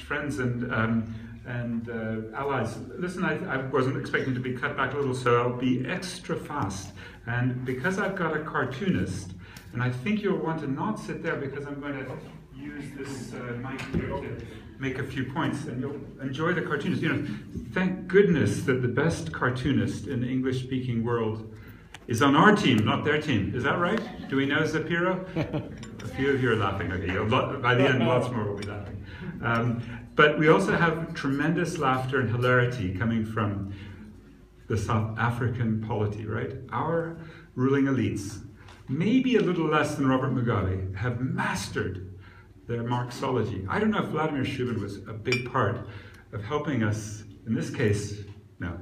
friends and allies. Listen, I wasn't expecting to be cut back a little, so I'll be extra fast. And because I've got a cartoonist, and I think you'll want to not sit there because I'm going to use this mic here to make a few points, and you'll enjoy the cartoonist. You know, thank goodness that the best cartoonist in the English-speaking world is on our team, not their team. Is that right? Do we know Zapiro? A few of you are laughing. Okay, by the end, lots more will be laughing. But we also have tremendous laughter and hilarity coming from the South African polity, right? Our ruling elites, maybe a little less than Robert Mugabe, have mastered their Marxology. I don't know if Vladimir Shubin was a big part of helping us, in this case, no,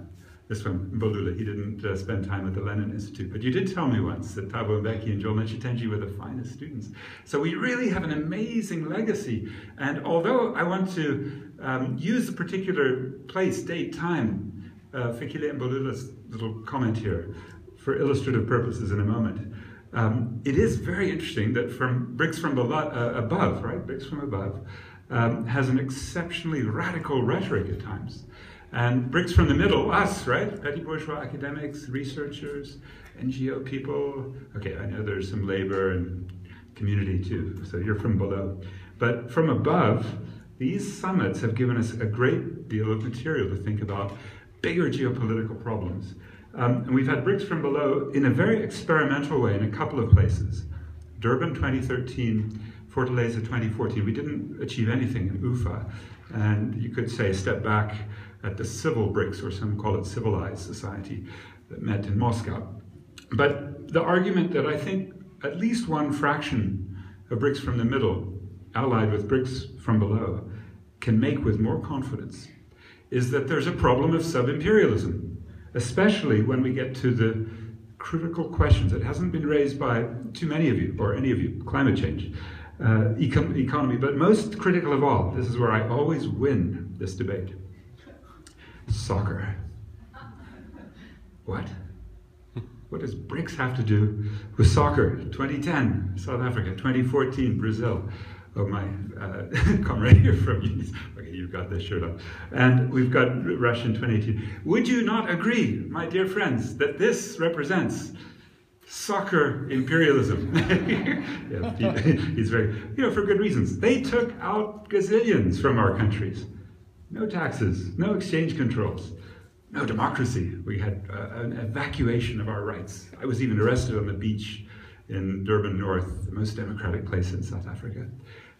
this one, Mbolula, he didn't spend time at the Lenin Institute, but you did tell me once that Thabo Mbeki and Joel Mechitenji were the finest students. So we really have an amazing legacy. And although I want to use the particular place, date, time, Fikile Mbolula's little comment here, for illustrative purposes in a moment, it is very interesting that from BRICS from above, right? BRICS from above has an exceptionally radical rhetoric at times. And BRICS from the middle, us, right? Petty bourgeois academics, researchers, NGO people. Okay, I know there's some labor and community too, so you're from below. But from above, these summits have given us a great deal of material to think about bigger geopolitical problems. And we've had BRICS from below in a very experimental way in a couple of places. Durban 2013, Fortaleza 2014. We didn't achieve anything in UFA. And you could say step back at the civil BRICS, or some call it civilized society, that met in Moscow. But the argument that I think at least one fraction of BRICS from the middle, allied with BRICS from below, can make with more confidence is that there's a problem of sub-imperialism, especially when we get to the critical questions that hasn't been raised by too many of you, or any of you, climate change, economy, but most critical of all, this is where I always win this debate. Soccer. What? What does BRICS have to do with soccer? 2010, South Africa. 2014, Brazil. Oh, my comrade here from you. Okay, you've got this shirt on. And we've got Russia in 2018. Would you not agree, my dear friends, that this represents soccer imperialism? Yeah, he's very, for good reasons. They took out gazillions from our countries. No taxes, no exchange controls, no democracy. We had an evacuation of our rights. I was even arrested on the beach in Durban North, the most democratic place in South Africa,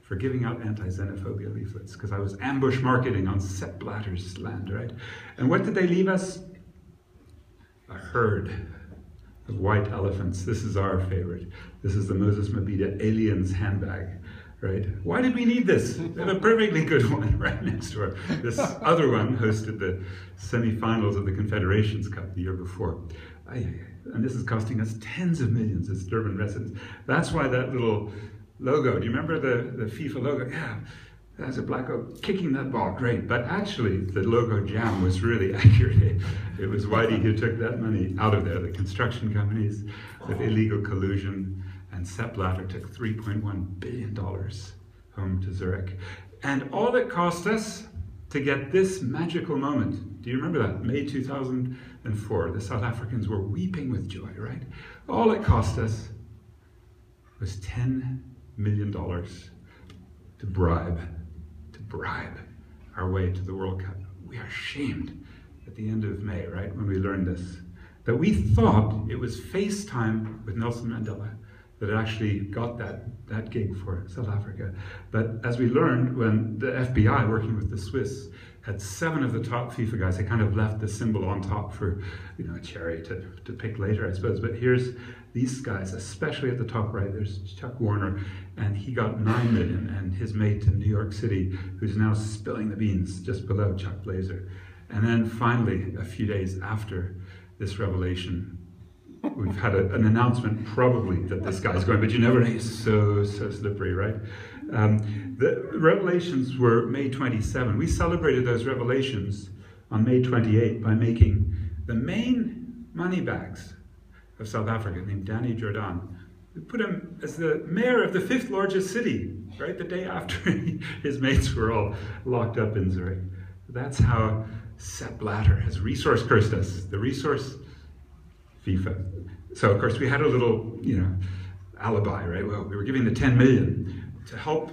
for giving out anti-xenophobia leaflets, because I was ambush marketing on Sepp Blatter's land, right? And what did they leave us? A herd of white elephants. This is our favorite. This is the Moses Mabhida alien's handbag. Right? Why did we need this? We have a perfectly good one right next door. This other one hosted the semi-finals of the Confederations Cup the year before. And this is costing us tens of millions as Durban residents. That's why that little logo, do you remember the FIFA logo? Yeah, that's a black oak kicking that ball, great. But actually, the logo jam was really accurate. It was Whitey who took that money out of there, the construction companies with illegal collusion. And Sepp Blatter took $3.1 billion home to Zurich. And all it cost us to get this magical moment, do you remember that? May 2004, the South Africans were weeping with joy, right? All it cost us was $10 million to bribe our way to the World Cup. We are shamed at the end of May, right, when we learned this, that we thought it was FaceTime with Nelson Mandela that actually got that gig for South Africa. But as we learned, when the FBI, working with the Swiss, had 7 of the top FIFA guys, they kind of left the symbol on top for, a cherry to pick later, I suppose. But here's these guys, especially at the top right, there's Chuck Warner, and he got 9 million, and his mate in New York City, who's now spilling the beans just below Chuck Blazer. And then finally, a few days after this revelation, we've had an announcement probably that this guy's going, but you never know, he's so slippery, right? The revelations were May 27. We celebrated those revelations on May 28 by making the main money bags of South Africa, named Danny Jordan, We put him as the mayor of the 5th largest city, right, the day after his mates were all locked up in Zurich. That's how Sepp Blatter has resource cursed us, the resource FIFA. So, of course, we had a little, alibi, right? Well, we were giving the 10 million to help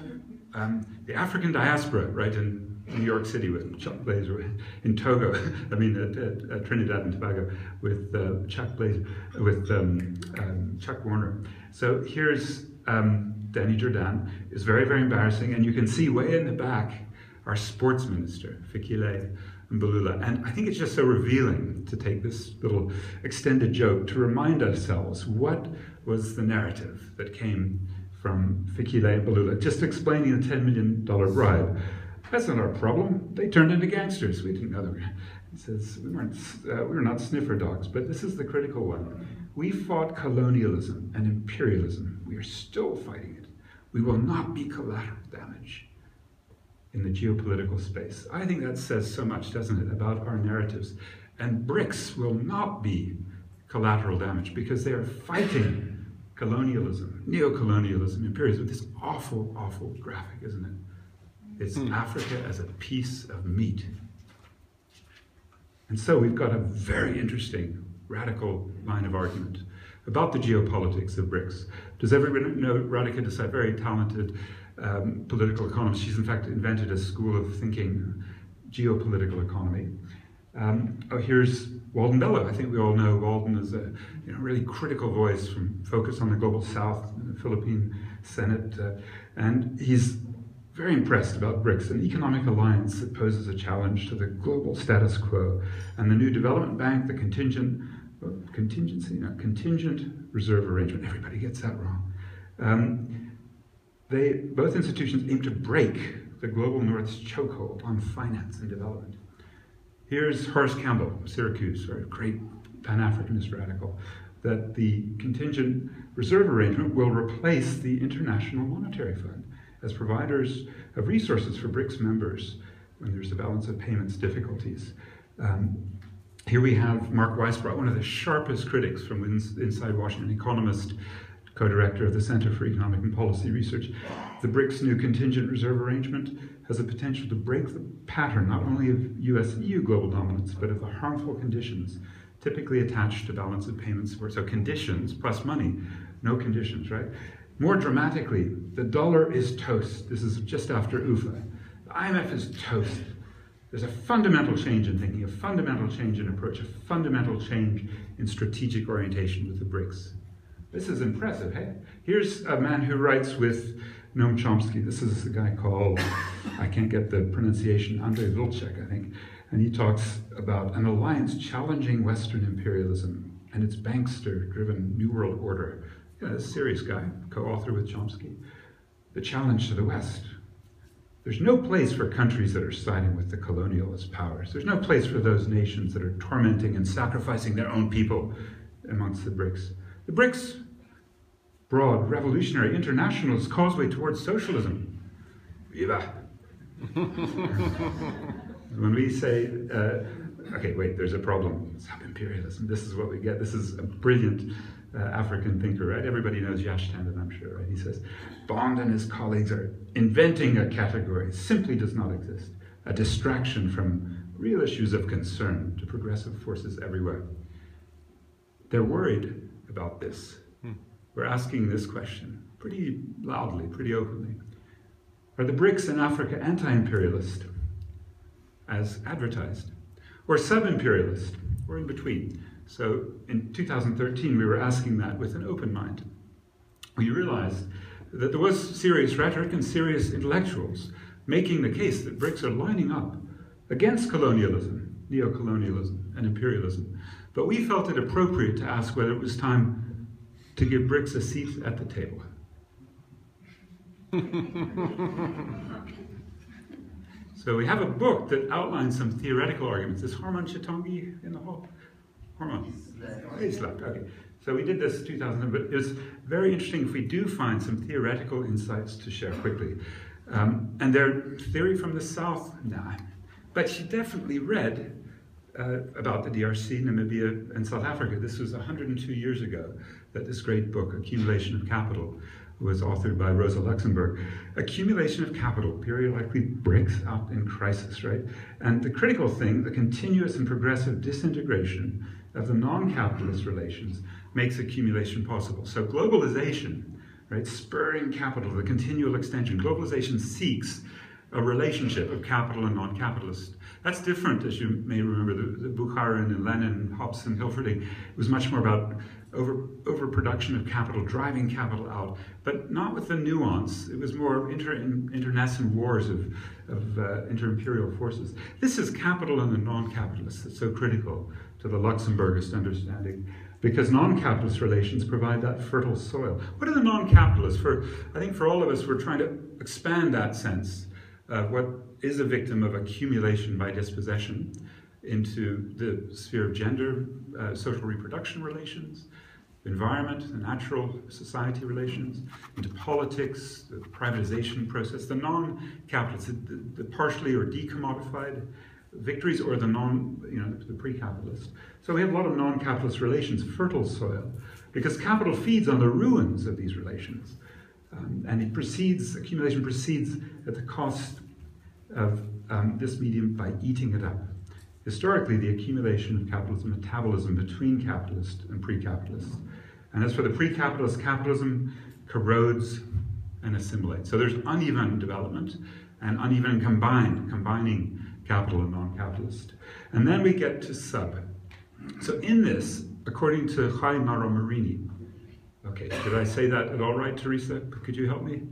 the African diaspora, right, in New York City with Chuck Blazer, in Togo, at Trinidad and Tobago with Chuck Blazer, with Chuck Warner. So here's Danny Jordan. It's very, very embarrassing, and you can see way in the back our sports minister, Fikile Mbalula. And I think it's just so revealing to take this little extended joke to remind ourselves what was the narrative that came from Fikile Mbalula, just explaining the $10 million bribe. That's not our problem. They turned into gangsters. We didn't know them. He says, we were not sniffer dogs, but this is the critical one. We fought colonialism and imperialism. We are still fighting it. We will not be collateral damage in the geopolitical space. I think that says so much, doesn't it, about our narratives. And BRICS will not be collateral damage because they are fighting colonialism, neocolonialism, imperialism. This awful, awful graphic, isn't it? It's Africa as a piece of meat. And so we've got a very interesting, radical line of argument about the geopolitics of BRICS. Does everybody know Radhika Desai, very talented political economist? She's in fact invented a school of thinking, geopolitical economy. Here's Walden Bello. I think we all know Walden is a really critical voice from Focus on the Global South in the Philippine Senate. And he's very impressed about BRICS, an economic alliance that poses a challenge to the global status quo. And the new development bank, the contingent reserve arrangement, everybody gets that wrong. Both institutions aim to break the global North's chokehold on finance and development. Here's Horace Campbell, Syracuse, a great Pan-Africanist radical, that the contingent reserve arrangement will replace the International Monetary Fund as providers of resources for BRICS members when there's a balance of payments difficulties. Here we have Mark Weisbrot, one of the sharpest critics from inside Washington, economist, co-director of the Center for Economic and Policy Research. The BRICS new contingent reserve arrangement has the potential to break the pattern not only of US and EU global dominance, but of the harmful conditions typically attached to balance of payments. So conditions plus money, no conditions, right? More dramatically, the dollar is toast. This is just after UFA. The IMF is toast. There's a fundamental change in thinking, a fundamental change in approach, a fundamental change in strategic orientation with the BRICS. This is impressive, hey? Here's a man who writes with Noam Chomsky. This is a guy called, I can't get the pronunciation, Andrei Vilcek, I think. And he talks about an alliance challenging Western imperialism and its bankster-driven New World Order. Yeah, this serious guy, co-author with Chomsky. The challenge to the West. There's no place for countries that are siding with the colonialist powers. There's no place for those nations that are tormenting and sacrificing their own people amongst the BRICS. The BRICS, broad, revolutionary, internationalist causeway towards socialism. Viva! When we say, okay, wait, there's a problem. It's imperialism. This is what we get. This is a brilliant African thinker, right? Everybody knows Yash Tandon, I'm sure, right? He says, Bond and his colleagues are inventing a category that simply does not exist, a distraction from real issues of concern to progressive forces everywhere. They're worried about this. We're asking this question pretty loudly, pretty openly. Are the BRICS in Africa anti-imperialist, as advertised, or sub-imperialist, or in between? So in 2013, we were asking that with an open mind. We realized that there was serious rhetoric and serious intellectuals making the case that BRICS are lining up against colonialism, neocolonialism, and imperialism. But we felt it appropriate to ask whether it was time to give BRICS a seat at the table. So we have a book that outlines some theoretical arguments. Is Harman Chitongi in the hall? Harman? He's left, okay. So we did this in 2000, but it was very interesting if we do find some theoretical insights to share quickly. And they're theory from the South, nah. But she definitely read about the DRC, Namibia, and South Africa. This was 102 years ago. that this great book, Accumulation of Capital, was authored by Rosa Luxemburg. Accumulation of capital, periodically BRICS out in crisis, right? And the critical thing, the continuous and progressive disintegration of the non-capitalist relations makes accumulation possible. So globalization, right, spurring capital, the continual extension. Globalization seeks a relationship of capital and non-capitalist. That's different, as you may remember, the Bukharin and Lenin, Hobson, Hilferding. It was much more about overproduction of capital, driving capital out, but not with the nuance. It was more internecine wars of inter-imperial forces. This is capital and the non-capitalist that's so critical to the Luxemburgist understanding, because non-capitalist relations provide that fertile soil. What are the non-capitalists? I think for all of us, we're trying to expand that sense of what is a victim of accumulation by dispossession into the sphere of gender, social reproduction relations, environment, the natural society relations, into politics, the privatization process, the non-capitalists, the partially or decommodified victories, or the the pre-capitalist. So we have a lot of non-capitalist relations, fertile soil, because capital feeds on the ruins of these relations. And accumulation proceeds at the cost of this medium by eating it up. Historically, the accumulation of capital is a metabolism between capitalist and pre-capitalist. And as for the pre-capitalist, capitalism corrodes and assimilates. So there's uneven development and uneven combining capital and non-capitalist. And then we get to sub. So in this, according to Jaime Marini, okay, did I say that at all right, Teresa? Could you help me?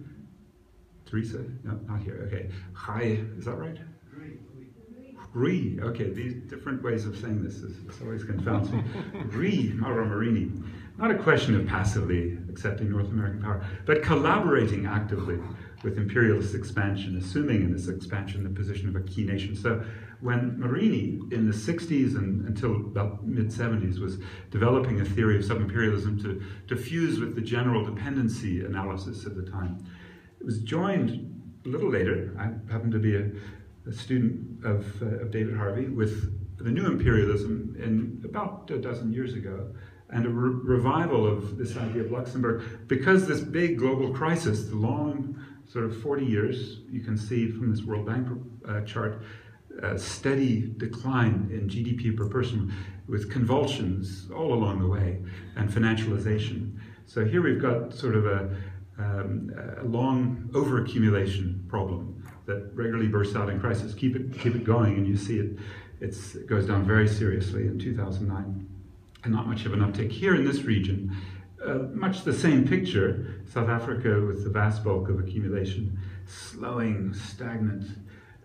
Teresa? No, not here. Okay. Hi, is that right? Ri. Okay, these different ways of saying this always confounds me. Ri Marini. Not a question of passively accepting North American power, but collaborating actively with imperialist expansion, assuming in this expansion the position of a key nation. So when Marini, in the 60s and until about mid-70s, was developing a theory of sub-imperialism to fuse with the general dependency analysis of the time, it was joined a little later. I happened to be a student of David Harvey with the new imperialism in about a dozen years ago, and a revival of this idea of Luxemburg, because this big global crisis, the long sort of 40 years, you can see from this World Bank chart, steady decline in GDP per person with convulsions all along the way, and financialization. So here we've got sort of a long overaccumulation problem that regularly bursts out in crisis. Keep it going, and you see it goes down very seriously in 2009. And not much of an uptick here in this region. Much the same picture. South Africa with the vast bulk of accumulation, slowing, stagnant,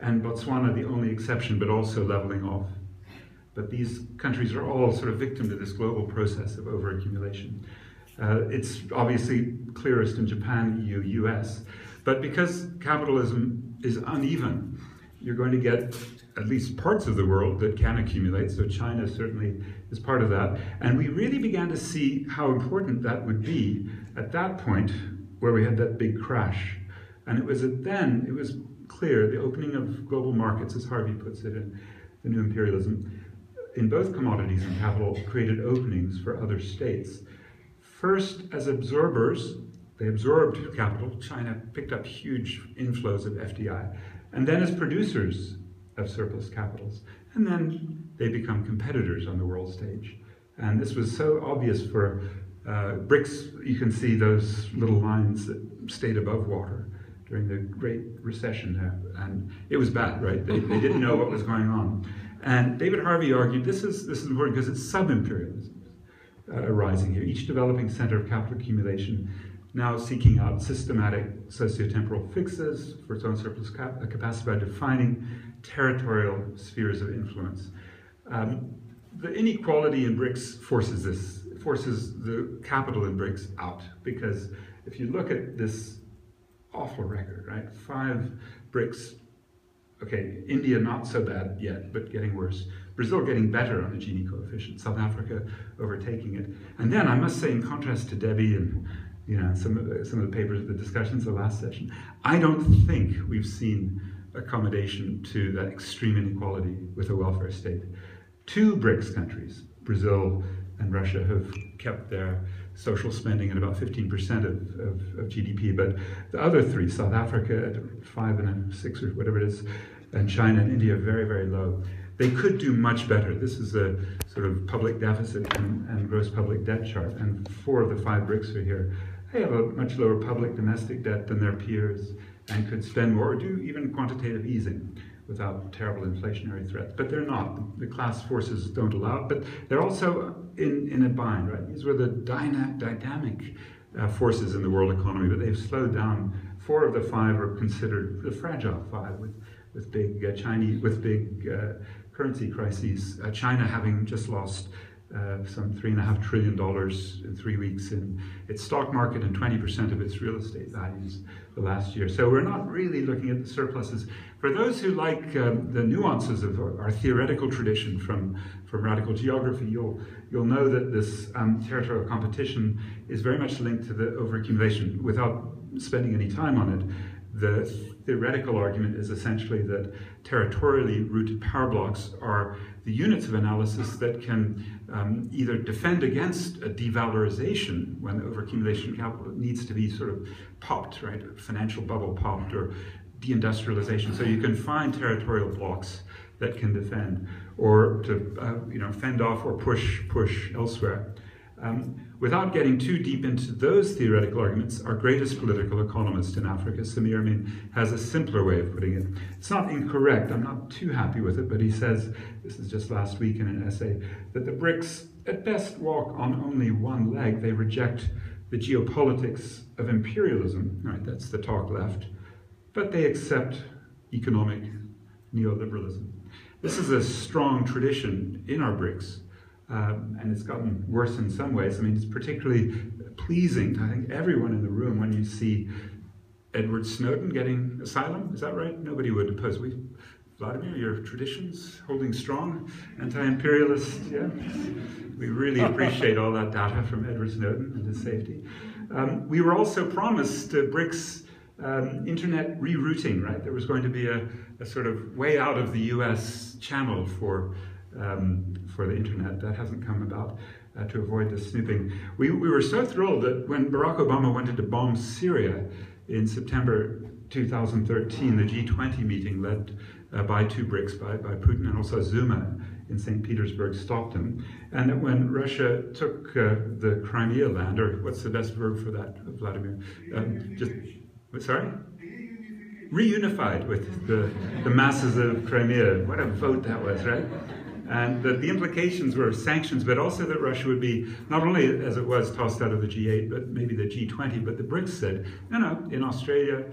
and Botswana the only exception, but also leveling off. But these countries are all sort of victim to this global process of overaccumulation. It's obviously clearest in Japan, EU, US, but because capitalism is uneven, you're going to get at least parts of the world that can accumulate, so China certainly is part of that. And we really began to see how important that would be at that point where we had that big crash. And it was then, it was clear, the opening of global markets, as Harvey puts it in the New Imperialism, in both commodities and capital, created openings for other states. First, as absorbers, they absorbed capital. China picked up huge inflows of FDI. And then as producers of surplus capitals. And then they become competitors on the world stage. And this was so obvious for BRICS. You can see those little lines that stayed above water during the Great Recession there. And it was bad, right? They didn't know what was going on. And David Harvey argued this is important because it's sub-imperialism arising here. Each developing center of capital accumulation now seeking out systematic sociotemporal fixes for its own surplus capacity by defining territorial spheres of influence. The inequality in BRICS forces the capital in BRICS out, because if you look at this awful record, right? 5 BRICS, okay, India not so bad yet, but getting worse. Brazil getting better on the Gini coefficient, South Africa overtaking it. And then I must say, in contrast to Debbie and some of the papers, the discussions of the last session, I don't think we've seen accommodation to that extreme inequality with a welfare state. 2 BRICS countries, Brazil and Russia have kept their social spending at about 15% of GDP. But the other three, South Africa at 5 and 6 or whatever it is, and China and India, very, very low. They could do much better. This is a sort of public deficit and gross public debt chart, and 4 of the 5 BRICS are here. They have a much lower public domestic debt than their peers and could spend more or do even quantitative easing without terrible inflationary threats. But they're not. The class forces don't allow it, but they're also in a bind, right? These were the dynamic forces in the world economy, but they've slowed down. 4 of the 5 are considered the fragile 5 with big currency crises. China having just lost some $3.5 trillion in 3 weeks in its stock market and 20% of its real estate values the last year. So we're not really looking at the surpluses. For those who like the nuances of our theoretical tradition from radical geography, you'll know that this territorial competition is very much linked to the overaccumulation. Without spending any time on it, the theoretical argument is essentially that territorially rooted power blocks are the units of analysis that can either defend against a devalorization when the overaccumulation of capital needs to be sort of popped, right? A financial bubble popped, or deindustrialization. So you can find territorial blocks that can defend, or to fend off or push elsewhere. Without getting too deep into those theoretical arguments, our greatest political economist in Africa, Samir Amin, has a simpler way of putting it. It's not incorrect, I'm not too happy with it, but he says, this is just last week in an essay, that the BRICS at best walk on only one leg. They reject the geopolitics of imperialism, right, that's the talk left, but they accept economic neoliberalism. This is a strong tradition in our BRICS. And it's gotten worse in some ways. I mean, it's particularly pleasing to, I think, everyone in the room when you see Edward Snowden getting asylum. Is that right? Nobody would oppose. Vladimir, your traditions holding strong, anti-imperialist, yeah? We really appreciate all that data from Edward Snowden and his safety. We were also promised BRICS internet rerouting, right? There was going to be a sort of way out of the US channel for the internet. That hasn't come about to avoid the snooping. We were so thrilled that when Barack Obama wanted to bomb Syria in September 2013, the G20 meeting led by 2 BRICS, by Putin and also Zuma in St. Petersburg, stopped him. And that when Russia took the Crimea land, or what's the best verb for that, Vladimir? Sorry? Reunified with the masses of Crimea. What a vote that was, right? And that the implications were sanctions, but also that Russia would be, not only as it was tossed out of the G8, but maybe the G20, but the BRICS said, no, in Australia,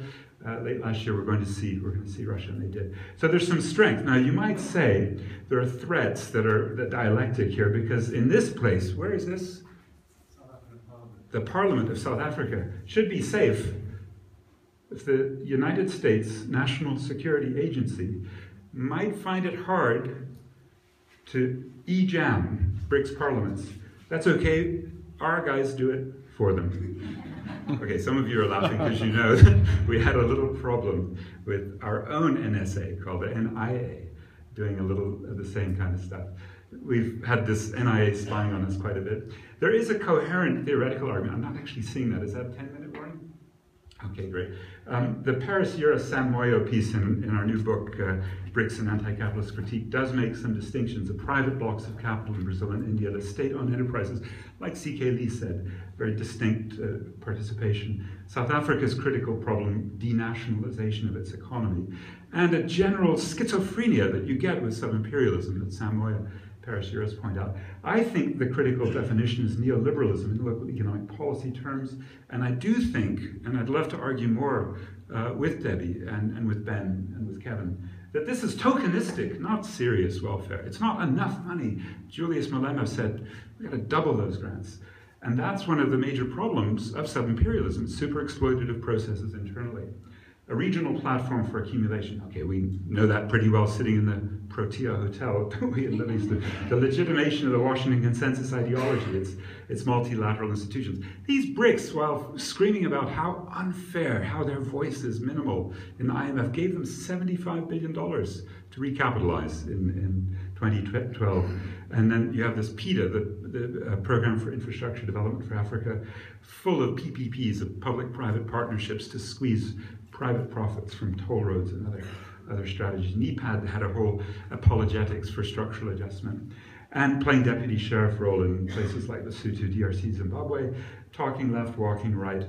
late last year, we're going to see Russia, and they did. So there's some strength. Now, you might say there are threats that are dialectic here, because in this place, where is this? South African Parliament. The Parliament of South Africa should be safe if the United States National Security Agency might find it hard to e-jam BRICS parliaments. That's okay, our guys do it for them. Okay, some of you are laughing because you know that we had a little problem with our own NSA called the NIA doing a little of the same kind of stuff. We've had this NIA spying on us quite a bit. There is a coherent theoretical argument. I'm not actually seeing that. Is that a 10-minute warning? Okay, great. The Paris Yura Sam Moyo piece in our new book, BRICS and Anti-Capitalist Critique, does make some distinctions of private blocks of capital in Brazil and India, the state-owned enterprises, like C.K. Lee said, very distinct participation. South Africa's critical problem, denationalization of its economy, and a general schizophrenia that you get with sub-imperialism that Sam Moyo, Paris Yuras point out. I think the critical definition is neoliberalism in local economic policy terms, and I do think, and I'd love to argue more with Debbie and with Ben and with Kevin, that this is tokenistic, not serious welfare. It's not enough money. Julius Malema said, we've got to double those grants. And that's one of the major problems of sub-imperialism, super exploitative processes internally. A regional platform for accumulation. Okay, we know that pretty well sitting in the Protea Hotel, don't we? And at least the legitimation of the Washington Consensus ideology, it's multilateral institutions. These BRICS, while screaming about how unfair, how their voice is minimal in the IMF, gave them $75 billion to recapitalize in 2012. And then you have this PIDA, the Program for Infrastructure Development for Africa, full of PPPs, of public-private partnerships to squeeze private profits from toll roads and other strategies. NEPAD had a whole apologetics for structural adjustment, and playing deputy sheriff role in places like Lesotho, DRC, Zimbabwe, talking left, walking right,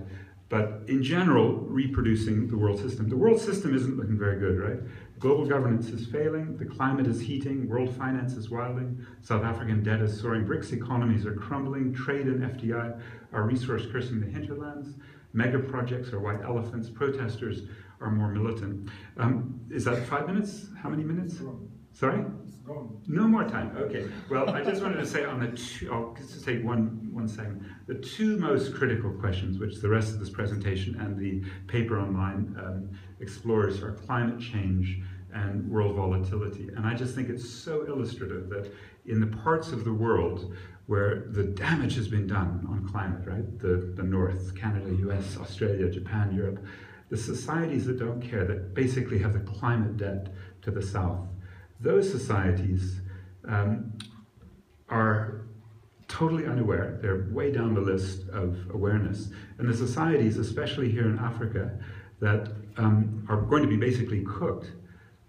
but in general, reproducing the world system. The world system isn't looking very good, right? Global governance is failing, the climate is heating, world finance is wilding, South African debt is soaring, BRICS economies are crumbling, trade and FDI are resource cursing the hinterlands, mega projects are white elephants, protesters are more militant. Is that 5 minutes? How many minutes? Sorry? No more time. Okay. Well, I just wanted to say on the two, I'll just take one second. The two most critical questions, which the rest of this presentation and the paper online explores, are climate change and world volatility. And I just think it's so illustrative that in the parts of the world where the damage has been done on climate, right? The North, Canada, US, Australia, Japan, Europe, the societies that don't care, that basically have the climate debt to the South, those societies are totally unaware. They're way down the list of awareness. And the societies, especially here in Africa, that are going to be basically cooked,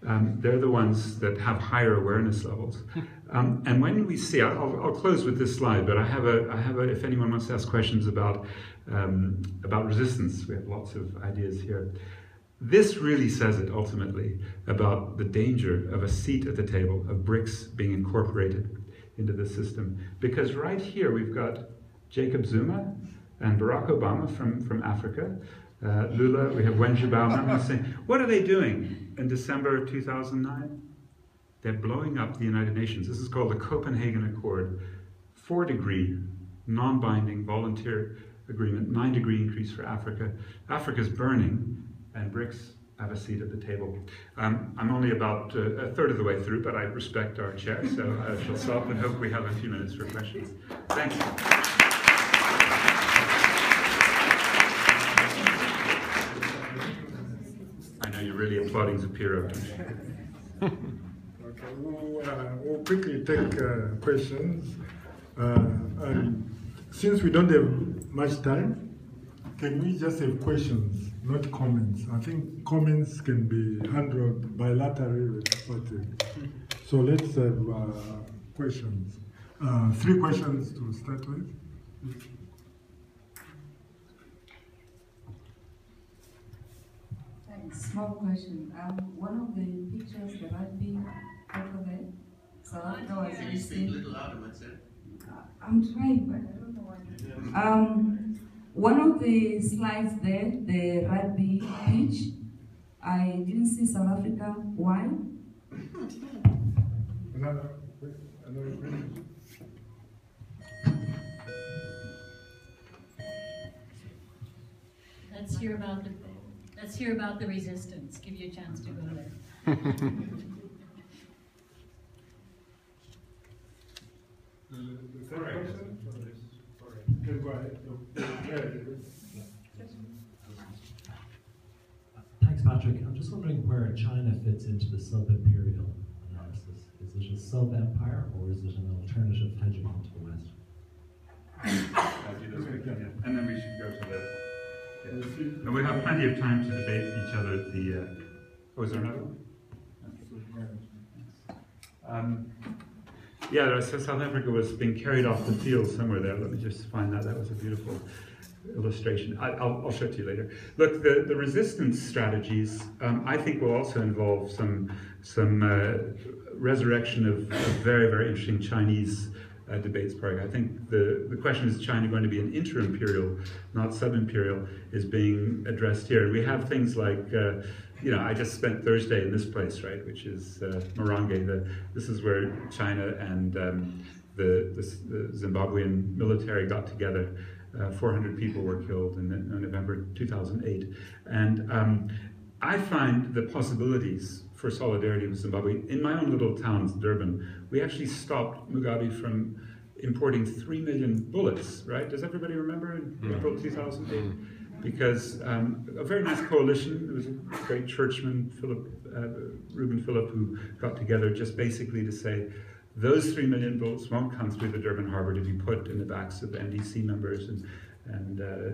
they're the ones that have higher awareness levels. And when we see, I'll close with this slide, but I have a, if anyone wants to ask questions about resistance, we have lots of ideas here. This really says it ultimately about the danger of a seat at the table, of BRICS being incorporated into the system. Because right here we've got Jacob Zuma and Barack Obama from Africa. Lula, we have Wen Jiabao. What are they doing in December 2009? They're blowing up the United Nations. This is called the Copenhagen Accord. 4-degree, non-binding, volunteer agreement, 9-degree increase for Africa. Africa's burning, and BRICS have a seat at the table. I'm only about a third of the way through, but I respect our chair, so I shall stop and hope we have a few minutes for questions. Thank you. I know you're really applauding Zapiro. Okay, we'll quickly take questions. And since we don't have much time, can we just have questions, not comments? I think comments can be handled bilaterally with parties. So let's have questions. 3 questions to start with. Thanks. Small question. One of the pictures, the rugby over there, South Africa was Can you speak a little louder, myself? I'm trying, but I don't know what. One of the slides there, the rugby pitch, I didn't see South Africa. Why? Another question. Let's hear about the resistance. Give you a chance to go there. The third question? Okay, go ahead. Thanks, Patrick. I'm just wondering where China fits into the sub-imperial analysis. Is it a sub-empire, or is it an alternative hegemon to the West? And then we should go to the... Yeah. And we have plenty of time to debate each other at the... Oh, is there another one? Yeah, so South Africa was being carried off the field somewhere there. Let me just find that. That was a beautiful illustration. I'll show it to you later. Look, the resistance strategies, I think, will also involve some resurrection of very, very interesting Chinese debates. I think the question, is China going to be an inter-imperial, not sub-imperial, is being addressed here. And we have things like, you know, I just spent Thursday in this place, right, which is Morange. This is where China and the Zimbabwean military got together. 400 people were killed in November 2008. And I find the possibilities for solidarity with Zimbabwe. In my own little town, Durban, we actually stopped Mugabe from importing 3 million bullets, right? Does everybody remember in April 2008? Because a very nice coalition, there was a great churchman, Reuben Phillip, who got together just basically to say, those 3 million bullets won't come through the Durban harbor to be put in the backs of NDC members and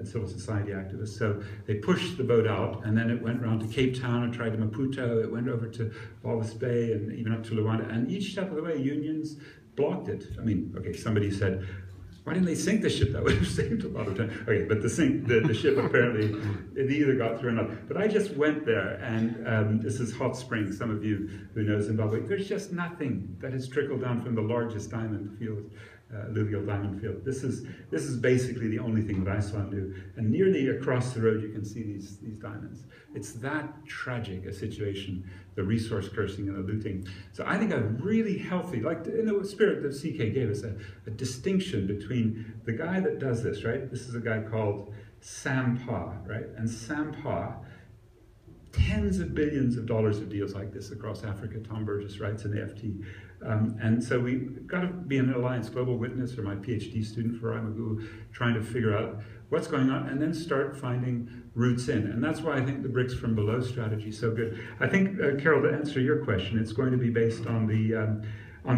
civil society activists. So they pushed the boat out, and then it went around to Cape Town and tried to Maputo, it went over to Walvis Bay and even up to Luanda, and each step of the way unions blocked it. I mean, okay, somebody said, why didn't they sink the ship? That would have saved a lot of time. Okay, but the ship apparently, it either got through or not. But I just went there, and this is Hot Springs, some of you who know Zimbabwe. There's just nothing that has trickled down from the largest diamond field, alluvial diamond field. This is basically the only thing that I saw new. And nearly across the road, you can see these diamonds. It's that tragic a situation, the resource cursing and the looting. So I think a really healthy, like in the spirit that CK gave us, a distinction between the guy that does this, right? This is a guy called Sam Pa, right? And Sam Pa, tens of billions of dollars of deals like this across Africa. Tom Burgess writes in the FT. And so we've got to be an Alliance Global Witness, or my PhD student for Imagu, trying to figure out what's going on and then start finding roots in. And that's why I think the BRICS from below strategy is so good. I think, Carol, to answer your question, it's going to be based on the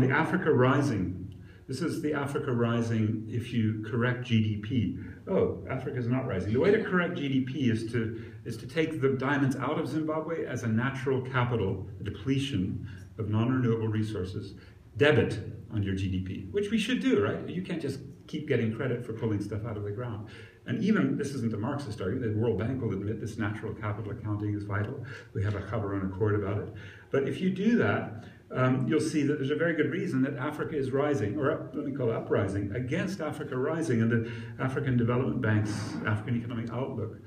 Africa Rising. This is the Africa Rising if you correct GDP. Oh, Africa's not rising. The way to correct GDP is to take the diamonds out of Zimbabwe as a natural capital, a depletion of non-renewable resources, debit on your GDP, which we should do, right? You can't just keep getting credit for pulling stuff out of the ground. And even, this isn't a Marxist argument, the World Bank will admit this natural capital accounting is vital. We have a Gaborone Accord about it. But if you do that, you'll see that there's a very good reason that Africa is rising, or let me call it uprising, against Africa Rising. And the African Development Bank's African Economic Outlook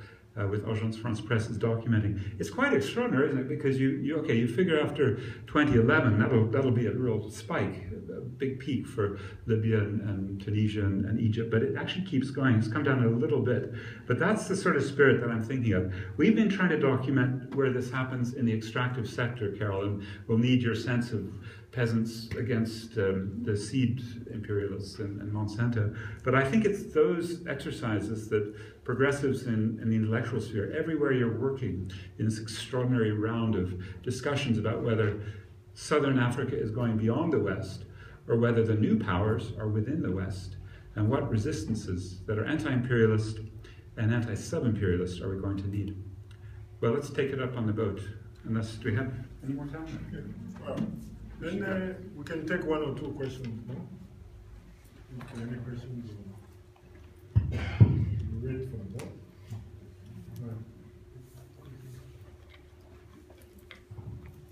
with Agence France Presse is documenting. It's quite extraordinary, isn't it? Because you figure after 2011, that'll be a real spike, a big peak for Libya and Tunisia and Egypt, but it actually keeps going. It's come down a little bit. But that's the sort of spirit that I'm thinking of. We've been trying to document where this happens in the extractive sector, Carol, and we'll need your sense of peasants against the seed imperialists and Monsanto. But I think it's those exercises that progressives in the intellectual sphere, everywhere you're working in this extraordinary round of discussions about whether Southern Africa is going beyond the West or whether the new powers are within the West, and what resistances that are anti-imperialist and anti-sub-imperialist are we going to need. Well, let's take it up on the boat. Unless, do we have any more time? Okay. Well, then we can take one or two questions, no? Okay, any questions? We'll wait for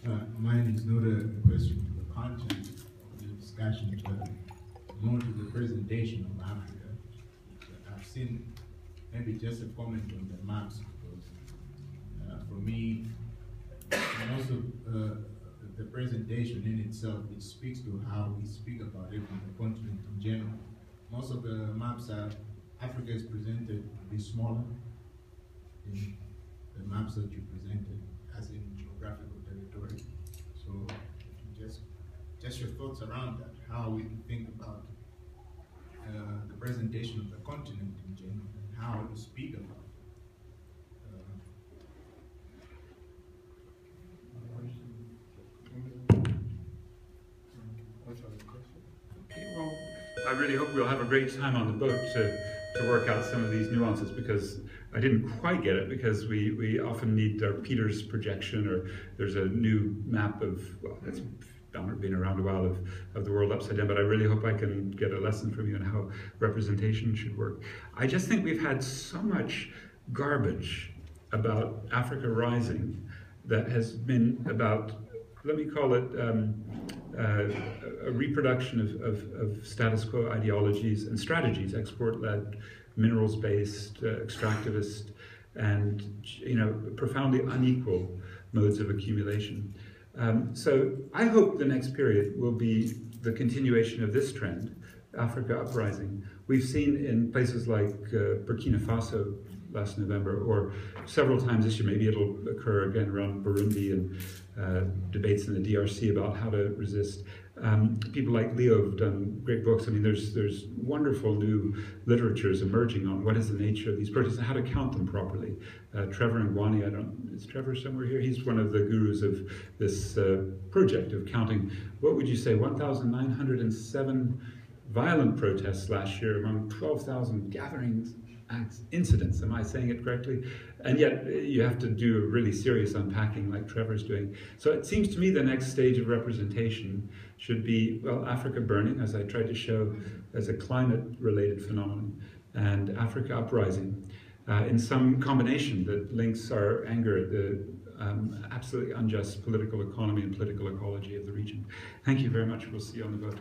that. Mine is not a question to the content of the discussion, but more to the presentation of Africa. I've seen maybe just a comment on the maps, because for me, most of the presentation in itself, it speaks to how we speak about it on the continent in general. Most of the maps are, Africa is presented to be smaller in the maps that you presented, as in geographical territory. So just your thoughts around that, how we think about the presentation of the continent in general, and how to speak about it. Okay, well, I really hope we'll have a great time on the boat to work out some of these nuances, because I didn't quite get it, because we often need our Peters projection, or there's a new map of, well, it's been around a while, of the world upside down, but I really hope I can get a lesson from you on how representation should work. I just think we've had so much garbage about Africa Rising that has been about, let me call it a reproduction of status quo ideologies and strategies, export-led, minerals-based, extractivist, and profoundly unequal modes of accumulation. So I hope the next period will be the continuation of this trend, Africa uprising. We've seen in places like Burkina Faso, last November, or several times this year. Maybe it'll occur again around Burundi and debates in the DRC about how to resist. People like Leo have done great books. I mean, there's wonderful new literatures emerging on what is the nature of these protests and how to count them properly. Trevor Ngwani, is Trevor somewhere here? He's one of the gurus of this project of counting, what would you say, 1,907 violent protests last year among 12,000 gatherings, incidents, am I saying it correctly? And yet you have to do a really serious unpacking like Trevor's doing. So it seems to me the next stage of representation should be, well, Africa burning, as I tried to show as a climate-related phenomenon, and Africa uprising in some combination that links our anger at the absolutely unjust political economy and political ecology of the region. Thank you very much. We'll see you on the vote.